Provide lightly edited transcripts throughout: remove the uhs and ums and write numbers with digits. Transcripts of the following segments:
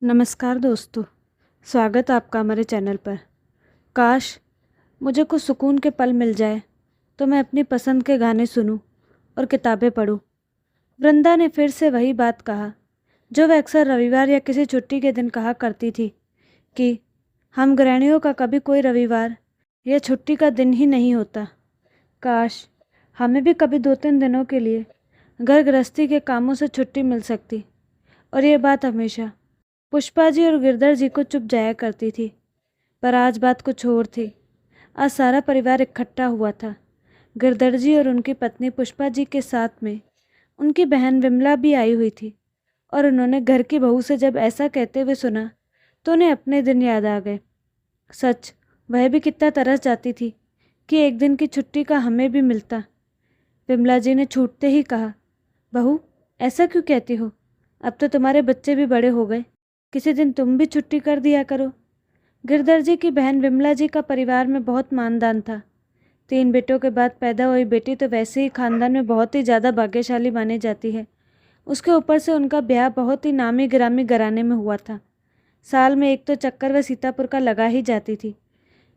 नमस्कार दोस्तों, स्वागत आपका हमारे चैनल पर। काश मुझे कुछ सुकून के पल मिल जाए तो मैं अपनी पसंद के गाने सुनूं और किताबें पढूं। वृंदा ने फिर से वही बात कहा जो वह अक्सर रविवार या किसी छुट्टी के दिन कहा करती थी कि हम गृहिणियों का कभी कोई रविवार या छुट्टी का दिन ही नहीं होता। काश हमें भी कभी 2-3 दिनों के लिए घर गृहस्थी के कामों से छुट्टी मिल सकती। और ये बात हमेशा पुष्पा जी और गिरधर जी को चुप जाया करती थी। पर आज बात कुछ और थी। आज सारा परिवार इकट्ठा हुआ था। गिरधर जी और उनकी पत्नी पुष्पा जी के साथ में उनकी बहन विमला भी आई हुई थी। और उन्होंने घर की बहू से जब ऐसा कहते हुए सुना तो उन्हें अपने दिन याद आ गए। सच, वह भी कितना तरस जाती थी कि एक दिन की छुट्टी का हमें भी मिलता। विमला जी ने छूटते ही कहा, बहू ऐसा क्यों कहती हो? अब तो तुम्हारे बच्चे भी बड़े हो गए, किसी दिन तुम भी छुट्टी कर दिया करो। गिरधर जी की बहन विमला जी का परिवार में बहुत मानदान था। 3 बेटों के बाद पैदा हुई बेटी तो वैसे ही खानदान में बहुत ही ज़्यादा भाग्यशाली मानी जाती है। उसके ऊपर से उनका ब्याह बहुत ही नामी गिरामी घराने में हुआ था। साल में एक तो चक्कर व सीतापुर का लगा ही जाती थी।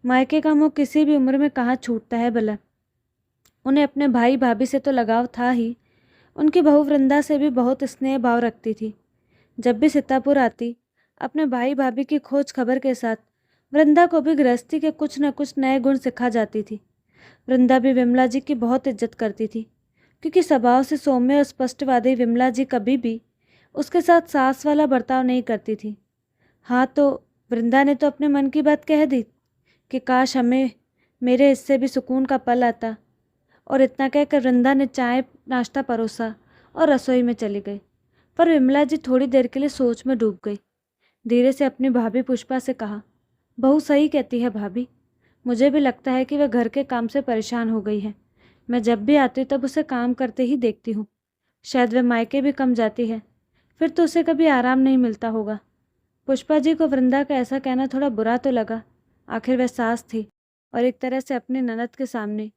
मायके का मुँह किसी भी उम्र में कहाँ छूटता है भला। उन्हें अपने भाई भाभी से तो लगाव था ही, उनकी बहू वृंदा से भी बहुत स्नेह भाव रखती थी। जब भी सीतापुर आती, अपने भाई भाभी की खोज खबर के साथ वृंदा को भी गृहस्थी के कुछ न कुछ नए गुण सिखा जाती थी। वृंदा भी विमला जी की बहुत इज्जत करती थी, क्योंकि स्वभाव से सौम्य और स्पष्टवादी विमला जी कभी भी उसके साथ सास वाला बर्ताव नहीं करती थी। हाँ, तो वृंदा ने तो अपने मन की बात कह दी कि काश हमें मेरे हिस्से भी सुकून का पल आता। और इतना कहकर वृंदा ने चाय नाश्ता परोसा और रसोई में चली गई। पर विमला जी थोड़ी देर के लिए सोच में डूब गई। धीरे से अपनी भाभी पुष्पा से कहा, बहू सही कहती है भाभी, मुझे भी लगता है कि वह घर के काम से परेशान हो गई है। मैं जब भी आती हूँ तब उसे काम करते ही देखती हूँ। शायद वह मायके भी कम जाती है, फिर तो उसे कभी आराम नहीं मिलता होगा। पुष्पा जी को वृंदा का ऐसा कहना थोड़ा बुरा तो लगा। आखिर वह सास थी और एक तरह से अपनी ननद के सामने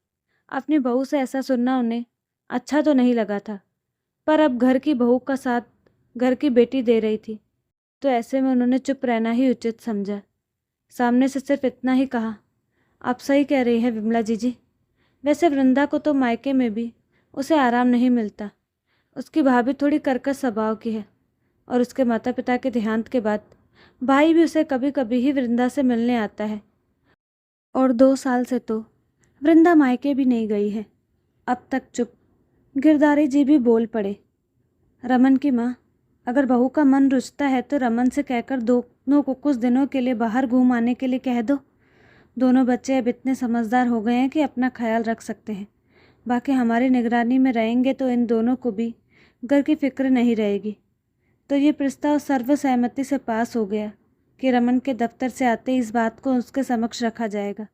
अपनी बहू से ऐसा सुनना उन्हें अच्छा तो नहीं लगा था। पर अब घर की बहू का साथ घर की बेटी दे रही थी, तो ऐसे में उन्होंने चुप रहना ही उचित समझा। सामने से सिर्फ इतना ही कहा, आप सही कह रही हैं विमला जी। वैसे वृंदा को तो मायके में भी उसे आराम नहीं मिलता। उसकी भाभी थोड़ी कर्कश स्वभाव की है और उसके माता पिता के देहांत के बाद भाई भी उसे कभी कभी ही वृंदा से मिलने आता है। और 2 साल से तो वृंदा मायके भी नहीं गई है। अब तक चुप। गिरधारी जी भी बोल पड़े, रमन की माँ, अगर बहू का मन रुचता है तो रमन से कहकर दोनों को कुछ दिनों के लिए बाहर घूम आने के लिए कह दो। दोनों बच्चे अब इतने समझदार हो गए हैं कि अपना ख्याल रख सकते हैं। बाकी हमारी निगरानी में रहेंगे तो इन दोनों को भी घर की फिक्र नहीं रहेगी। तो ये प्रस्ताव सर्वसहमति से पास हो गया कि रमन के दफ्तर से आते ही इस बात को उसके समक्ष रखा जाएगा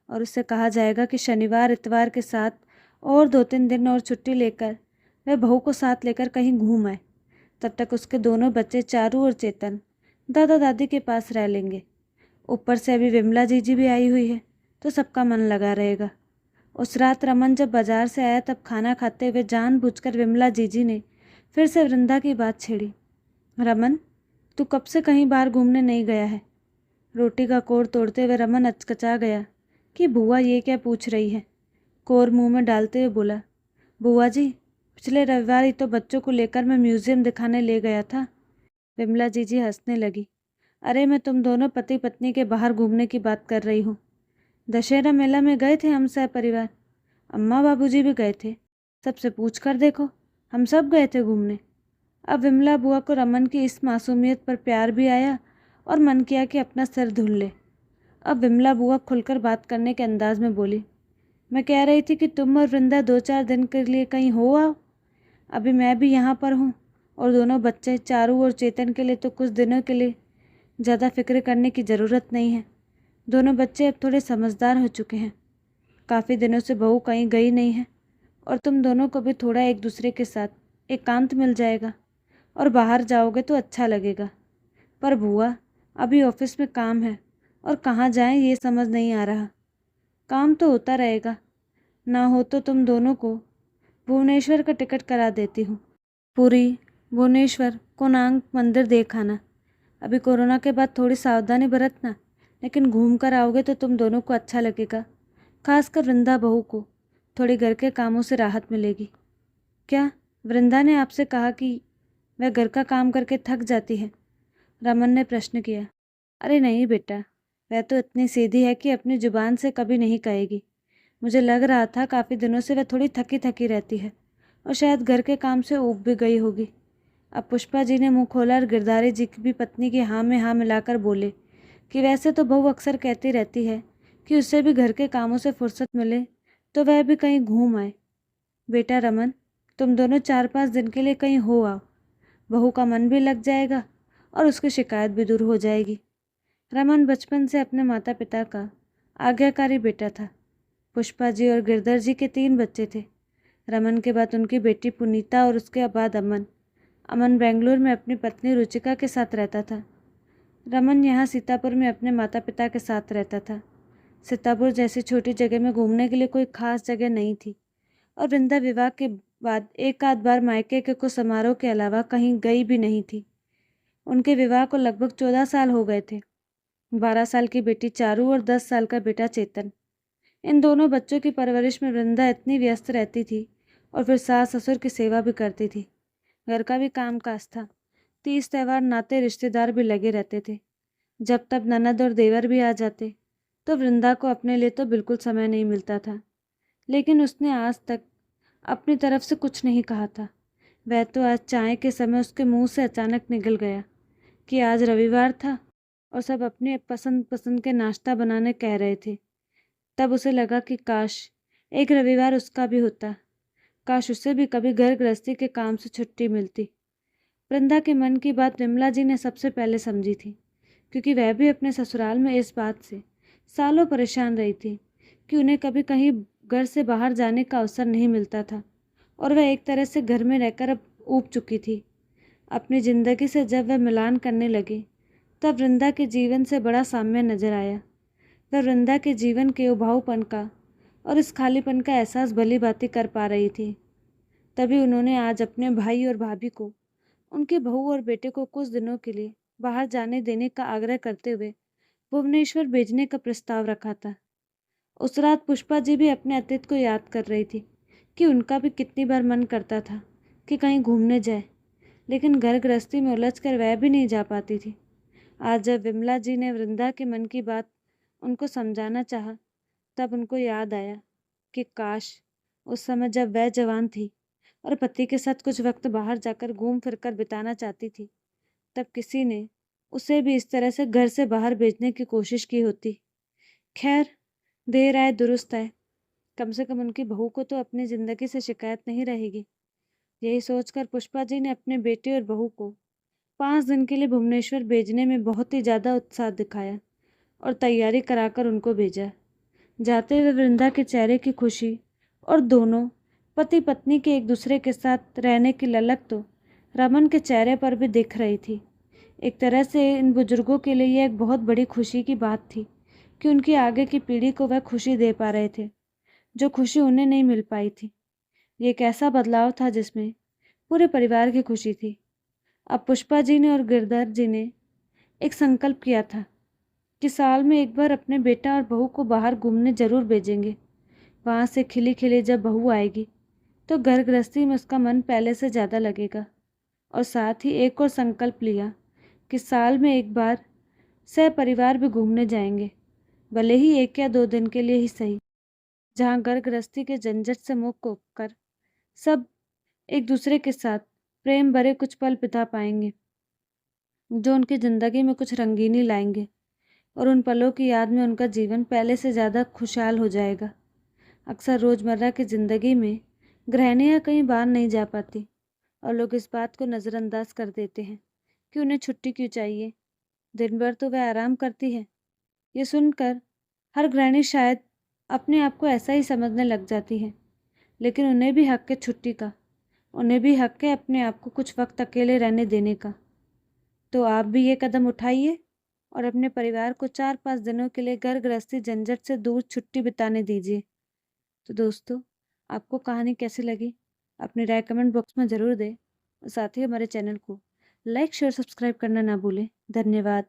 और उससे कहा जाएगा कि शनिवार इतवार के साथ और 2-3 दिन और छुट्टी लेकर वह बहू को साथ लेकर कहीं घूम आए। तब तक उसके दोनों बच्चे चारू और चेतन दादा दादी के पास रह लेंगे। ऊपर से अभी विमला जीजी भी आई हुई है तो सबका मन लगा रहेगा। उस रात रमन जब बाजार से आया तब खाना खाते हुए जानबूझकर विमला जीजी ने फिर से वृंदा की बात छेड़ी। रमन, तू कब से कहीं बाहर घूमने नहीं गया है? रोटी का कोर तोड़ते हुए रमन अचकचा गया कि बुआ ये क्या पूछ रही है। कोर मुंह में डालते हुए बोला, बुआ जी, पिछले रविवार ही तो बच्चों को लेकर मैं म्यूजियम दिखाने ले गया था। विमला जीजी हंसने लगी, अरे मैं तुम दोनों पति पत्नी के बाहर घूमने की बात कर रही हूँ। दशहरा मेला में गए थे हम सब परिवार, अम्मा बाबूजी भी गए थे। सबसे पूछ कर देखो, हम सब गए थे घूमने। अब विमला बुआ को रमन की इस मासूमियत पर प्यार भी आया और मन किया कि अपना सिर धुल ले। अब विमला बुआ खुलकर बात करने के अंदाज में बोली, मैं कह रही थी कि तुम और वृंदा 2-4 दिन के लिए कहीं हो आओ। अभी मैं भी यहाँ पर हूँ और दोनों बच्चे चारू और चेतन के लिए तो कुछ दिनों के लिए ज़्यादा फिक्र करने की ज़रूरत नहीं है। दोनों बच्चे अब थोड़े समझदार हो चुके हैं। काफ़ी दिनों से बहू कहीं गई नहीं है और तुम दोनों को भी थोड़ा एक दूसरे के साथ एकांत मिल जाएगा और बाहर जाओगे तो अच्छा लगेगा। पर बुआ, अभी ऑफिस में काम है और कहाँ जाएं ये समझ नहीं आ रहा। काम तो होता रहेगा, ना हो तो तुम दोनों को भुवनेश्वर का टिकट करा देती हूँ। पुरी, भुवनेश्वर, कोणार्क मंदिर देख आना। अभी कोरोना के बाद थोड़ी सावधानी बरतना, लेकिन घूम कर आओगे तो तुम दोनों को अच्छा लगेगा। खासकर वृंदा बहू को थोड़ी घर के कामों से राहत मिलेगी। क्या वृंदा ने आपसे कहा कि वह घर का काम करके थक जाती है? रमन ने प्रश्न किया। अरे नहीं बेटा, वह तो इतनी सीधी है कि अपनी जुबान से कभी नहीं कहेगी। मुझे लग रहा था काफ़ी दिनों से वह थोड़ी थकी थकी रहती है और शायद घर के काम से ऊब भी गई होगी। अब पुष्पा जी ने मुंह खोला और गिरधारी जी की भी पत्नी की हाँ में हाँ मिलाकर बोले कि वैसे तो बहू अक्सर कहती रहती है कि उससे भी घर के कामों से फुर्सत मिले तो वह भी कहीं घूम आए। बेटा रमन, तुम दोनों 4-5 दिन के लिए कहीं हो आओ, बहू का मन भी लग जाएगा और उसकी शिकायत भी दूर हो जाएगी। रमन बचपन से अपने माता पिता का आज्ञाकारी बेटा था। पुष्पा जी और गिरधर जी के 3 बच्चे थे। रमन के बाद उनकी बेटी पुनीता और उसके बाद अमन। अमन बेंगलुरु में अपनी पत्नी रुचिका के साथ रहता था। रमन यहाँ सीतापुर में अपने माता पिता के साथ रहता था। सीतापुर जैसी छोटी जगह में घूमने के लिए कोई खास जगह नहीं थी और वृंदा विवाह के बाद एक आध बार मायके के कुछ समारोह के अलावा कहीं गई भी नहीं थी। उनके विवाह को लगभग 14 साल हो गए थे। 12 साल की बेटी चारू और 10 साल का बेटा चेतन। इन दोनों बच्चों की परवरिश में वृंदा इतनी व्यस्त रहती थी और फिर सास ससुर की सेवा भी करती थी। घर का भी काम काज था। 30 त्यौहार, नाते, रिश्तेदार भी लगे रहते थे। जब तब ननद और देवर भी आ जाते तो वृंदा को अपने लिए तो बिल्कुल समय नहीं मिलता था। लेकिन उसने आज तक अपनी तरफ से कुछ नहीं कहा था। वह तो आज चाय के समय उसके मुंह से अचानक निकल गया कि आज रविवार था और सब अपने पसंद पसंद के नाश्ता बनाने कह रहे थे। तब उसे लगा कि काश एक रविवार उसका भी होता, काश उसे भी कभी घर गृहस्थी के काम से छुट्टी मिलती। वृंदा के मन की बात विमला जी ने सबसे पहले समझी थी, क्योंकि वह भी अपने ससुराल में इस बात से सालों परेशान रही थी कि उन्हें कभी कहीं घर से बाहर जाने का अवसर नहीं मिलता था और वह एक तरह से घर में रहकर अब ऊब चुकी थी। अपनी जिंदगी से जब वह मिलान करने लगी तब वृंदा के जीवन से बड़ा साम्य नजर आया। वह वृंदा के जीवन के उबाऊपन का और इस खालीपन का एहसास भली भांति कर पा रही थी। तभी उन्होंने आज अपने भाई और भाभी को उनकी बहू और बेटे को कुछ दिनों के लिए बाहर जाने देने का आग्रह करते हुए भुवनेश्वर भेजने का प्रस्ताव रखा था। उस रात पुष्पा जी भी अपने अतीत को याद कर रही थी कि उनका भी कितनी बार मन करता था कि कहीं घूमने जाए, लेकिन घर गृहस्थी में उलझकर वह भी नहीं जा पाती थी। आज जब विमला जी ने वृंदा के मन की बात उनको समझाना चाहा, तब उनको याद आया कि काश उस समय जब वह जवान थी और पति के साथ कुछ वक्त बाहर जाकर घूम फिर कर बिताना चाहती थी, तब किसी ने उसे भी इस तरह से घर से बाहर भेजने की कोशिश की होती। खैर, देर आए दुरुस्त आए, कम से कम उनकी बहू को तो अपनी जिंदगी से शिकायत नहीं रहेगी। यही सोचकर पुष्पा जी ने अपने बेटे और बहू को 5 दिन के लिए भुवनेश्वर भेजने में बहुत ही ज़्यादा उत्साह दिखाया और तैयारी कराकर उनको भेजा। जाते हुए वृंदा के चेहरे की खुशी और दोनों पति पत्नी के एक दूसरे के साथ रहने की ललक तो रमन के चेहरे पर भी दिख रही थी। एक तरह से इन बुजुर्गों के लिए यह एक बहुत बड़ी खुशी की बात थी कि उनकी आगे की पीढ़ी को वह खुशी दे पा रहे थे जो खुशी उन्हें नहीं मिल पाई थी। ये एक ऐसा बदलाव था जिसमें पूरे परिवार की खुशी थी। अब पुष्पा जी ने और गिरधर जी ने एक संकल्प किया था कि साल में एक बार अपने बेटा और बहू को बाहर घूमने जरूर भेजेंगे। वहाँ से खिली खिली जब बहू आएगी तो घर गृहस्थी में उसका मन पहले से ज़्यादा लगेगा। और साथ ही एक और संकल्प लिया कि साल में एक बार सह परिवार भी घूमने जाएंगे, भले ही 1 या 2 दिन के लिए ही सही, जहाँ घर गृहस्थी के झंझट से मुक्त होकर सब एक दूसरे के साथ प्रेम भरे कुछ पल बिता पाएंगे जो उनकी ज़िंदगी में कुछ रंगीनी लाएंगे और उन पलों की याद में उनका जीवन पहले से ज़्यादा खुशहाल हो जाएगा। अक्सर रोज़मर्रा की ज़िंदगी में गृहिणियाँ कहीं बाहर नहीं जा पाती और लोग इस बात को नज़रअंदाज कर देते हैं कि उन्हें छुट्टी क्यों चाहिए, दिन भर तो वह आराम करती है। ये सुनकर हर गृहिणी शायद अपने आप को ऐसा ही समझने लग जाती है, लेकिन उन्हें भी हक है छुट्टी का, उन्हें भी हक है अपने आप को कुछ वक्त अकेले रहने देने का। तो आप भी ये कदम उठाइए और अपने परिवार को 4-5 दिनों के लिए घर गृहस्थी झंझट से दूर छुट्टी बिताने दीजिए। तो दोस्तों, आपको कहानी कैसी लगी? अपनी राय कमेंट बॉक्स में ज़रूर दें और साथ ही हमारे चैनल को लाइक शेयर सब्सक्राइब करना ना भूलें। धन्यवाद।